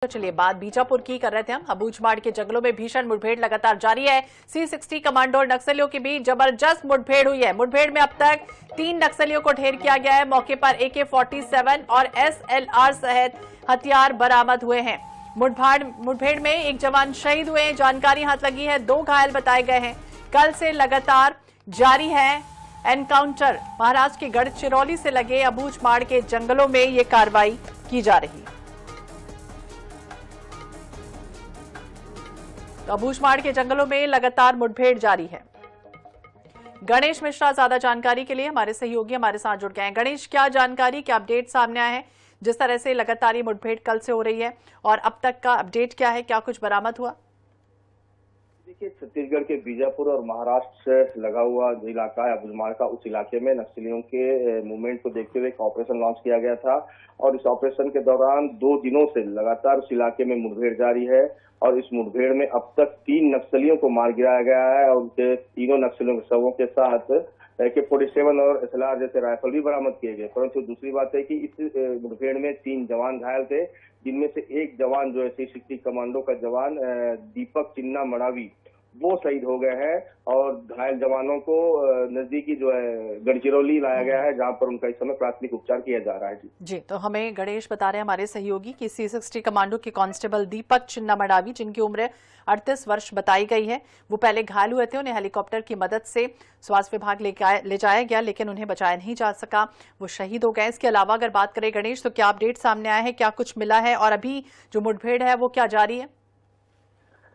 तो चलिए बात बीजापुर की कर रहे थे हम। अबूझमाड़ के जंगलों में भीषण मुठभेड़ लगातार जारी है। C60 कमांडो और नक्सलियों के बीच जबरदस्त मुठभेड़ हुई है। मुठभेड़ में अब तक 3 नक्सलियों को ढेर किया गया है। मौके पर AK-47 और SLR सहित हथियार बरामद हुए हैं। मुठभेड़ में एक जवान शहीद हुए हैं, जानकारी हाथ लगी है। 2 घायल बताए गए हैं। कल से लगातार जारी है एनकाउंटर। महाराष्ट्र के गढ़चिरौली से लगे अबूझमाड़ के जंगलों में ये कार्रवाई की जा रही है। तो अबूझमाड़ के जंगलों में लगातार मुठभेड़ जारी है। गणेश मिश्रा ज्यादा जानकारी के लिए हमारे सहयोगी हमारे साथ जुड़ गए हैं। गणेश, क्या जानकारी, क्या अपडेट सामने आया है? जिस तरह से लगातार ये मुठभेड़ कल से हो रही है और अब तक का अपडेट क्या है, क्या कुछ बरामद हुआ? देखिए, छत्तीसगढ़ के बीजापुर और महाराष्ट्र से लगा हुआ जो इलाका है अबूझमाड़ का, उस इलाके में नक्सलियों के मूवमेंट को देखते हुए एक ऑपरेशन लॉन्च किया गया था और इस ऑपरेशन के दौरान 2 दिनों से लगातार उस इलाके में मुठभेड़ जारी है और इस मुठभेड़ में अब तक 3 नक्सलियों को मार गिराया गया है और उनके तीनों नक्सलियों के शवों के साथ AK-47 और SLR जैसे राइफल भी बरामद किए गए। परंतु दूसरी बात है कि इस मुठभेड़ में 3 जवान घायल थे, जिनमें से एक जवान जो है C60 कमांडो का जवान दीपक चिन्ना मड़ावी, वो शहीद हो गए हैं और घायल जवानों को नजदीकी जो है गढ़चिरौली लाया गया है, जहां पर उनका इस समय प्राथमिक उपचार किया जा रहा है। जी, तो हमें गणेश बता रहे हैं हमारे सहयोगी कि C60 कमांडो के कांस्टेबल दीपक चिन्ना मड़ावी, जिनकी उम्र 38 वर्ष बताई गई है, वो पहले घायल हुए थे। उन्हें हेलीकॉप्टर की मदद से स्वास्थ्य विभाग ले जाया गया, लेकिन उन्हें बचाया नहीं जा सका, वो शहीद हो गए। इसके अलावा अगर बात करें गणेश, तो क्या अपडेट सामने आया है, क्या कुछ मिला है और अभी जो मुठभेड़ है वो क्या जारी है?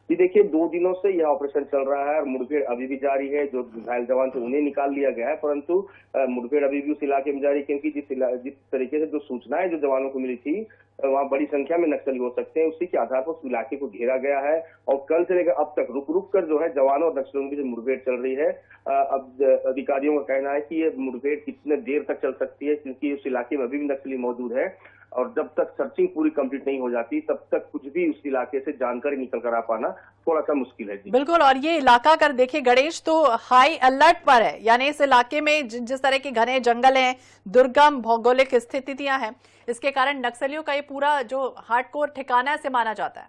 जी देखिए, 2 दिनों से यह ऑपरेशन चल रहा है और मुठभेड़ अभी भी जारी है। जो घायल जवान थे उन्हें निकाल लिया गया है, परंतु मुठभेड़ अभी भी उस इलाके में जारी है, क्योंकि जिस तरीके से जो सूचनाएं जो जवानों को मिली थी, वहाँ बड़ी संख्या में नक्सली हो सकते हैं, उसी के आधार पर उस इलाके को घेरा गया है और कल से लेकर अब तक रुक कर जो है जवानों और नक्सलियों की मुठभेड़ चल रही है। अब अधिकारियों का कहना है कि ये मुठभेड़ कितने देर तक चल सकती है, क्योंकि उस इलाके में अभी भी नक्सली मौजूद है और जब तक सर्चिंग पूरी कंप्लीट नहीं हो जाती तब तक कुछ भी उस इलाके से जानकारी निकल कर आ पाना थोड़ा सा मुश्किल है। बिल्कुल, और ये इलाका अगर देखें गणेश तो हाई अलर्ट पर है, यानी इस इलाके में जिस तरह के घने जंगल हैं, दुर्गम भौगोलिक स्थितियां हैं, इसके कारण नक्सलियों का ये पूरा जो हार्डकोर ठिकाना है से माना जाता है।